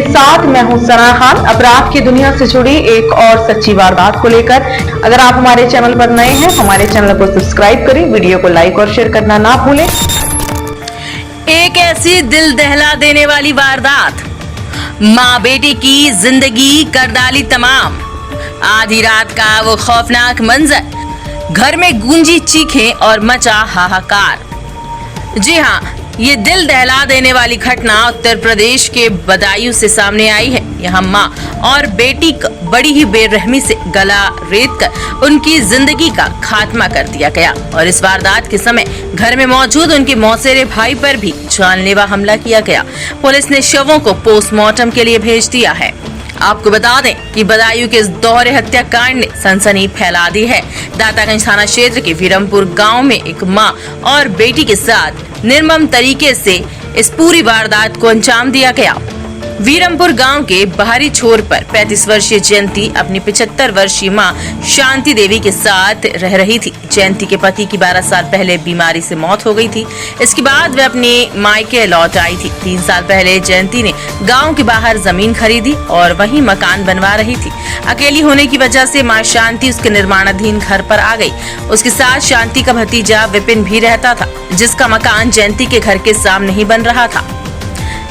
के साथ मैं हूं सना खान। अपराध की दुनिया से जुड़ी एक और सच्ची वारदात को लेकर अगर आप हमारे चैनल पर नए हैं, हमारे चैनल को सब्सक्राइब करें, वीडियो को लाइक और शेयर करना ना भूलें। एक ऐसी दिल दहला देने वाली वारदात, माँ बेटी की जिंदगी कर डाली तमाम। आधी रात का वो खौफनाक मंजर, घर में गूंजी चीखें और मचा हाहाकार। जी हाँ, ये दिल दहला देने वाली घटना उत्तर प्रदेश के बदायूं से सामने आई है। यहाँ माँ और बेटी का बड़ी ही बेरहमी से गला रेत कर उनकी जिंदगी का खात्मा कर दिया गया और इस वारदात के समय घर में मौजूद उनके मौसेरे भाई पर भी जानलेवा हमला किया गया। पुलिस ने शवों को पोस्टमार्टम के लिए भेज दिया है। आपको बता दें कि बदायूं के इस दोहरे हत्याकांड ने सनसनी फैला दी है। दातागंज थाना क्षेत्र के वीरमपुर गांव में एक मां और बेटी के साथ निर्मम तरीके से इस पूरी वारदात को अंजाम दिया गया। वीरमपुर गांव के बाहरी छोर पर 35 वर्षीय जयंती अपनी 75 वर्षीय मां शांति देवी के साथ रह रही थी। जयंती के पति की 12 साल पहले बीमारी से मौत हो गई थी। इसके बाद वे अपने मायके लौट आई थी। 3 साल पहले जयंती ने गांव के बाहर जमीन खरीदी और वहीं मकान बनवा रही थी। अकेली होने की वजह से मां शांति उसके निर्माणाधीन घर पर आ गई। उसके साथ शांति का भतीजा विपिन भी रहता था, जिसका मकान जयंती के घर के सामने ही बन रहा था।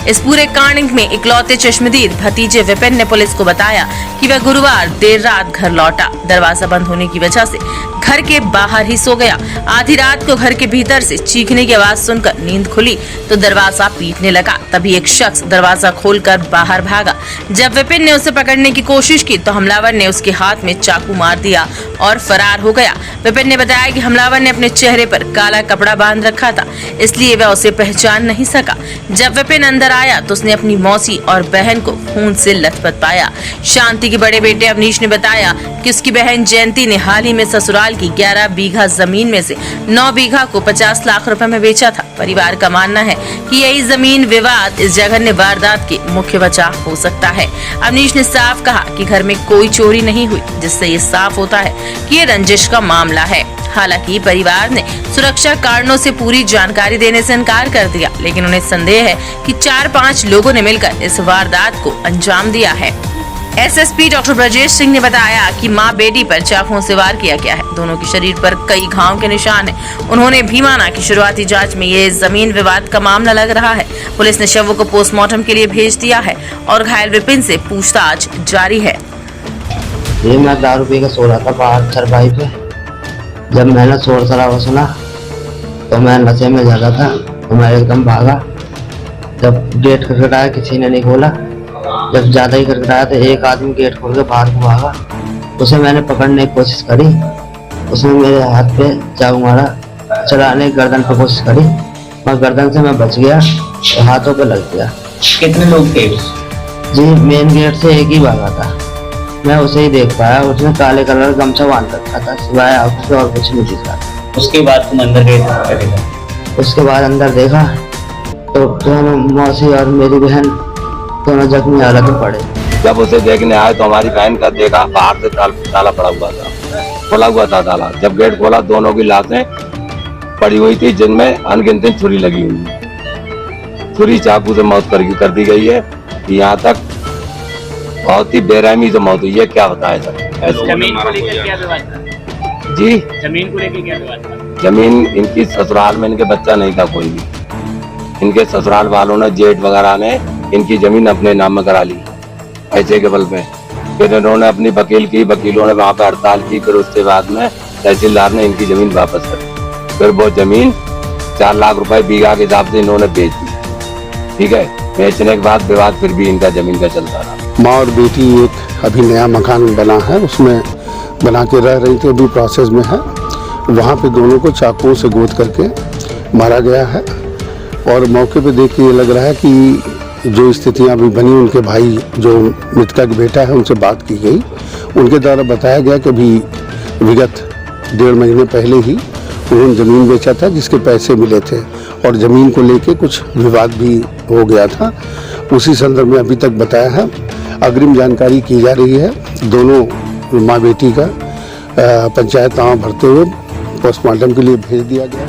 इस पूरे कांड में इकलौते चश्मदीद भतीजे विपिन ने पुलिस को बताया कि वह गुरुवार देर रात घर लौटा। दरवाजा बंद होने की वजह से घर के बाहर ही सो गया। आधी रात को घर के भीतर से चीखने की आवाज सुनकर नींद खुली तो दरवाजा पीटने लगा। तभी एक शख्स दरवाजा खोलकर बाहर भागा। जब विपिन ने उसे पकड़ने की कोशिश की तो हमलावर ने उसके हाथ में चाकू मार दिया और फरार हो गया। विपिन ने बताया कि हमलावर ने अपने चेहरे पर काला कपड़ा बांध रखा था, इसलिए वह उसे पहचान नहीं सका। जब विपिन अंदर आया तो उसने अपनी मौसी और बहन को खून से लथपथ पाया। शांति के बड़े बेटे अवनीश ने बताया कि उसकी बहन जयंती ने हाल ही में ससुराल की 11 बीघा जमीन में से 9 बीघा को 50 लाख रुपए में बेचा था। परिवार का मानना है कि यही जमीन विवाद इस जघन्य वारदात की मुख्य वजह हो सकता है। अवनीश ने साफ कहा कि घर में कोई चोरी नहीं हुई, जिससे ये साफ होता है कि ये रंजिश का मामला है। हालांकि परिवार ने सुरक्षा कारणों से पूरी जानकारी देने से इनकार कर दिया, लेकिन उन्हें संदेह है कि 4-5 लोगों ने मिलकर इस वारदात को अंजाम दिया है। एसएसपी डॉक्टर ब्रजेश सिंह ने बताया कि मां बेटी पर चाकुओं से वार किया गया है। दोनों के शरीर पर कई घाव के निशान हैं। उन्होंने भी माना कि शुरुआती जांच में ये जमीन विवाद का मामला लग रहा है। पुलिस ने शवों को पोस्टमार्टम के लिए भेज दिया है और घायल विपिन से पूछताछ जारी है। ये मैं दारू पी के सो रहा था बाहर चरपाई पे। जब मैंने शोर शराबा सुना तो मैं नशे में ज्यादा था तो मैं एकदम भागा। जब गेट खटखटाया किसी ने नहीं खोला। जब ज्यादा ही खटखटाया तो एक आदमी गेट खोल के बाहर को भागा। उसे मैंने पकड़ने की कोशिश करी। उसने मेरे हाथ पे चाकू मारा, चलाने की गर्दन पे कोशिश करी, मगर गर्दन से मैं बच गया तो हाथों पे लग गया। कितने लोग थे? जी, मेन गेट से एक ही भागा था। मैं उसे ही देख पाया। उसने काले कलर का गमछा बांध रखा था, सिवाय आंखों से और कुछ नहीं दिखा। उसके बाद तुम अंदर गए? उसके बाद अंदर देखा तो दोनों मौसी और मेरी बहन दोनों जख्मी हालत में पड़े। जब उसे देखने आए तो हमारी बहन का देखा बाहर से ताला पड़ा हुआ था, खुला हुआ था ताला। जब गेट खोला दोनों की लाशें पड़ी हुई थी, जिनमें अनगिनती छुरी लगी हुई। छुरी चाकू से मौत कर दी गई है। यहाँ तक बहुत ही बेरहमी से मौत हुई है। क्या बताया सर? जमीन को लेकर क्या विवाद था? जी, जमीन को लेकर क्या विवाद था? जमीन इनकी ससुराल में इनके बच्चा नहीं था कोई भी। इनके ससुराल वालों ने, जेठ वगैरह ने इनकी जमीन अपने नाम में करा ली पैसे के बल पे। फिर इन्होंने अपनी वकील की, वकीलों ने वहाँ पे हड़ताल की। फिर उसके बाद में तहसीलदार ने इनकी जमीन वापस कर दी। फिर वो जमीन 4 लाख रुपए बीघा के हिसाब से इन्होंने बेच दी। ठीक है, बेचने के बाद विवाद फिर भी इनका जमीन का चलता रहा। माँ और बेटी एक अभी नया मकान बना है, उसमें बना के रह रही थी, अभी प्रोसेस में है। वहाँ पे दोनों को चाकुओं से गोद करके मारा गया है और मौके पे देख के ये लग रहा है कि जो स्थितियाँ अभी बनी, उनके भाई जो मृतक बेटा है उनसे बात की गई। उनके द्वारा बताया गया कि अभी विगत 1.5 महीने पहले ही उन्होंने ज़मीन बेचा था जिसके पैसे मिले थे और ज़मीन को लेके कुछ विवाद भी हो गया था। उसी संदर्भ में अभी तक बताया है। अग्रिम जानकारी की जा रही है। दोनों माँ बेटी का पंचायत नामा भरते हुए पोस्टमार्टम के लिए भेज दिया गया।